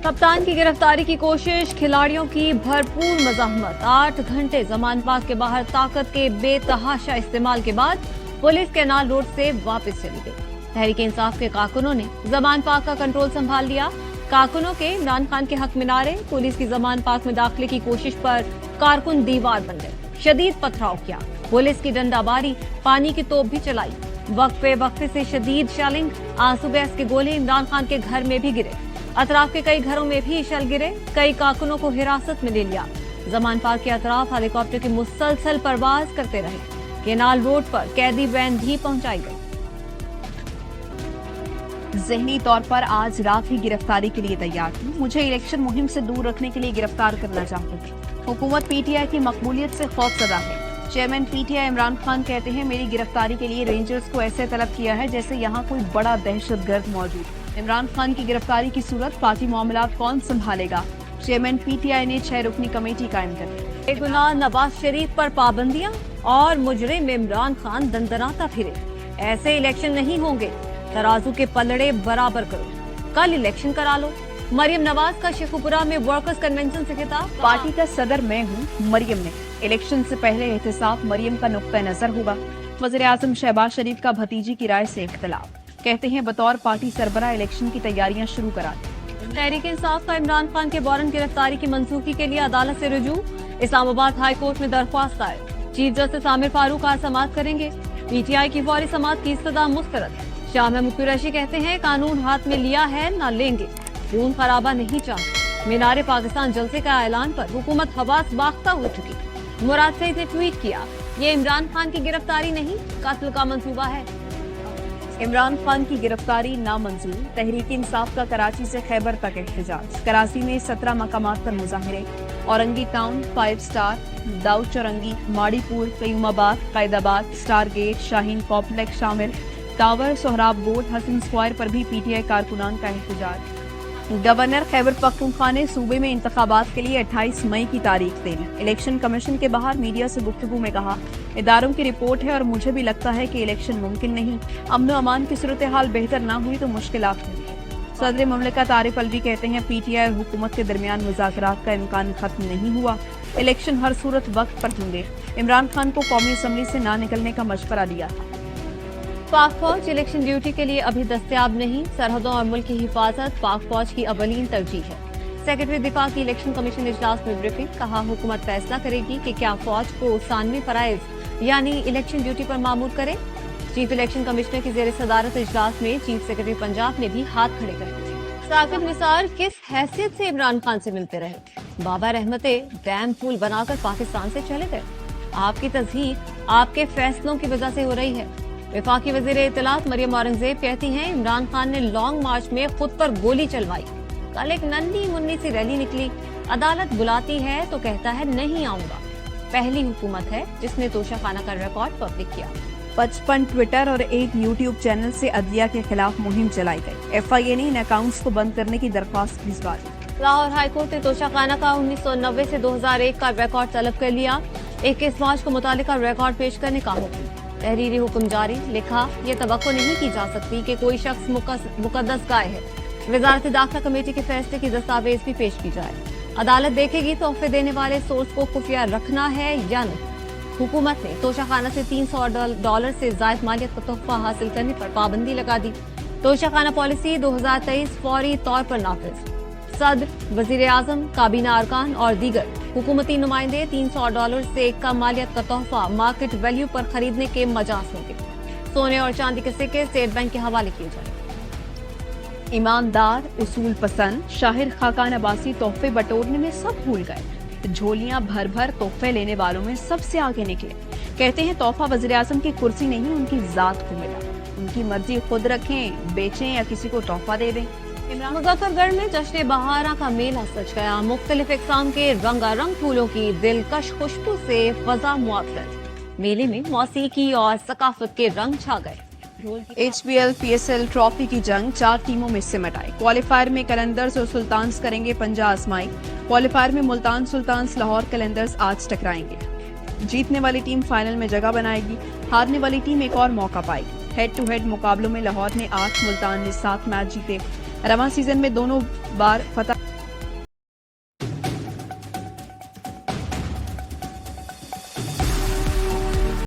कप्तान की गिरफ्तारी की कोशिश, खिलाड़ियों की भरपूर मज़ाहमत। 8 घंटे जमान पाक के बाहर ताकत के बेतहाशा इस्तेमाल के बाद पुलिस कैनाल रोड से वापस चली गई। तहरीक इंसाफ के कारकुनों ने जमान पाक का कंट्रोल संभाल लिया। कारकुनों के इमरान खान के हक में नारे, पुलिस की जमान पाक में दाखिले की कोशिश पर कारकुन दीवार बन गए। शदीद पथराव किया, पुलिस की डंडाबारी, पानी की तोप भी चलाई। वक्फे से शदीद शेलिंग, आंसू गैस के गोले इमरान खान के घर में भी गिरे। अतराफ के कई घरों में भी शल गिरे। कई कारकुनों को हिरासत में ले लिया। जमान पाक के अतराफ हेलीकॉप्टर की मुसलसल परवाज करते रहे। केनाल रोड पर कैदी वैन भी पहुंचाई गई। ज़हनी तौर पर आज रात ही गिरफ्तारी के लिए तैयार थी। मुझे इलेक्शन मुहिम से दूर रखने के लिए गिरफ्तार करना चाहते थे। हुकूमत पीटीआई की मकबूलियत से खौफजदा है। चेयरमैन पीटीआई इमरान खान कहते हैं, मेरी गिरफ्तारी के लिए रेंजर्स को ऐसे तलब किया है जैसे यहाँ कोई बड़ा दहशतगर्द मौजूद। इमरान खान की गिरफ्तारी की सूरत पार्टी मामलात कौन संभालेगा? चेयरमैन पीटीआई ने 6 रुकनी कमेटी कायम कर दी। बेगुनाह नवाज शरीफ पर पाबंदियां और मुजरिम इमरान खान दंदनाता फिरे। ऐसे इलेक्शन नहीं होंगे, तराजू के पलड़े बराबर करो। कल इलेक्शन करा लो। मरियम नवाज का शेखुपुरा में वर्कर्स कन्वेंशन से खिताब। पार्टी का सदर मैं हूँ, मरियम ने। इलेक्शन से पहले एहतसाब मरियम का नुक्ता नजर होगा। वज़ीर आज़म शहबाज शरीफ का भतीजी की राय से इख्तिलाफ। कहते हैं बतौर पार्टी सरबराह इलेक्शन की तैयारियां शुरू करा दी। तहरीक इंसाफ का इमरान खान के वारंट गिरफ्तारी की मंसूखी के लिए अदालत से रुजू। इस्लामाबाद हाई कोर्ट में दरख्वास्त दायर। चीफ जस्टिस आमिर फारूक आज समाअत करेंगे। पीटीआई की फौरी समाअत की इस्तदा मुस्तरद। शाह महमूद कुरैशी कहते हैं, कानून हाथ में लिया है ना लेंगे, खून खराबा नहीं चाहते। मीनारे पाकिस्तान जलसे का ऐलान पर हुकूमत हवास बाख्ता हो चुकी। मुराद सईद ने ट्वीट किया, ये इमरान खान की गिरफ्तारी नहीं, कत्ल का मंसूबा है। इमरान खान की गिरफ्तारी नामंजूर। तहरीक इंसाफ का कराची से खैबर तक एहतजाज। कराची में 17 मकामात पर मुजाहिरे। Orangi town, 5 star, Dawood Chowrangi, Mauripur, Qayyumabad, Qaidabad, star gate, Shaheen complex शामिल। Tower, Sohrab board, Hassan square पर भी पीटीआई कारकुनान का एहतजाज। गवर्नर खैबर पख्तूनख्वा ने सूबे में इंतखाबात के लिए 28 मई की तारीख दे दी। इलेक्शन कमीशन के बाहर मीडिया से गुफ्तगू में कहा, इदारों की रिपोर्ट है और मुझे भी लगता है कि इलेक्शन मुमकिन नहीं। अमन अमान की सूरत हाल बेहतर ना हुई तो मुश्किलात होंगी। सदर मुमलिकत आरिफ अलवी कहते हैं, पीटीआई और हुकूमत के दरमियान मुज़ाकरात का इम्कान खत्म नहीं हुआ। इलेक्शन हर सूरत वक्त पर होंगे। इमरान खान को कौमी असम्बली से ना निकलने का मशवरा दिया था। पाक फौज इलेक्शन ड्यूटी के लिए अभी दस्तयाब नहीं। सरहदों और मुल्क की हिफाजत पाक फौज की अवलीन तरजीह है। सेक्रेटरी दिफा की इलेक्शन कमीशन इजलास में ब्रीफिंग। कहा, हुकूमत फैसला करेगी कि क्या फौज को सानवी फराइज यानी इलेक्शन ड्यूटी पर मामूर करे। चीफ इलेक्शन कमिश्नर की जेर सदारत इजलास में चीफ सेक्रेटरी पंजाब ने भी हाथ खड़े कर दिए। साकिब निसार किस हैसियत से इमरान खान से मिलते रहे? बाबा रहमते डैम पुल बनाकर पाकिस्तान से चले गए। आपकी तस्हीर आपके फैसलों की वजह से हो रही है। वफाकी वज़ीर इत्तलात मरियम औरंगजेब कहती हैं, इमरान खान ने लॉन्ग मार्च में खुद पर गोली चलवाई। कल एक नन्ही मुन्नी सी रैली निकली। अदालत बुलाती है तो कहता है नहीं आऊंगा। पहली हुकूमत है जिसने तोशाखाना का रिकॉर्ड पब्लिक किया। 55 ट्विटर और एक यूट्यूब चैनल से अदलिया के खिलाफ मुहिम चलाई गई। एफआईए ने इन अकाउंट्स को बंद करने की दरख्वास्त भिजवा दी। लाहौर हाईकोर्ट ने तोशाखाना का 1990 से 2001 का रिकॉर्ड तलब कर लिया। 21 मार्च को मुतालिका रिकॉर्ड पेश करने का हुक्म। तहरीरी हुक्म जारी। लिखा, ये तवक्को नहीं की जा सकती कि कोई शख्स मुकद्दस गाय है। वजारत दाखिला कमेटी के फैसले की दस्तावेज भी पेश की जाए। अदालत देखेगी तोहफे देने वाले सोर्स को खुफिया रखना है या नहीं। हुकूमत ने तोशाखाना से $300 से जायद मालियत का तोहफा हासिल करने पर पाबंदी लगा दी। तोशाखाना पॉलिसी 2023 फौरी तौर पर नाफिज। सदर, वजीर आजम, काबीना अरकान और दीगर हुकूमती नुमाइंदे $300 से कम मालियत का तोहफा मार्केट वैल्यू पर खरीदने के मजाज होंगे। सोने और चांदी के सिक्के स्टेट बैंक के हवाले किए जाएंगे। ईमानदार, उसूल पसंद, शाहिर खाकान अब्बासी तोहफे बटोरने में सब भूल गए। झोलियां भर भर तोहफे लेने वालों में सबसे आगे निकले। कहते हैं, तोहफा वज़ीर आज़म की कुर्सी नहीं, उनकी जात को मिला। उनकी मर्जी खुद रखें, बेचें या किसी को तोहफा दे दें। मुजफ्फरगढ़ में जश्न बहारा का मेला सज गया। मुख्तलिफ इक़साम के रंगारंग फूलों की दिलकश खुशबू से फजा मुअत्तल। मेले में मौसीकी और सकाफत के रंग छा गए। HBL PSL ट्रॉफी की जंग 4 टीमों में सिमट आई। क्वालिफायर में कलंदर्स और सुल्तान्स करेंगे पंजा आजमाई। क्वालिफायर में मुल्तान सुल्तान्स लाहौर कलंदर्स आज टकराएंगे। जीतने वाली टीम फाइनल में जगह बनाएगी, हारने वाली टीम एक और मौका पाएगी। हेड टू हेड मुकाबलों में लाहौर ने 8, मुल्तान ने 7 मैच जीते। रवां सीजन में दोनों बार फतह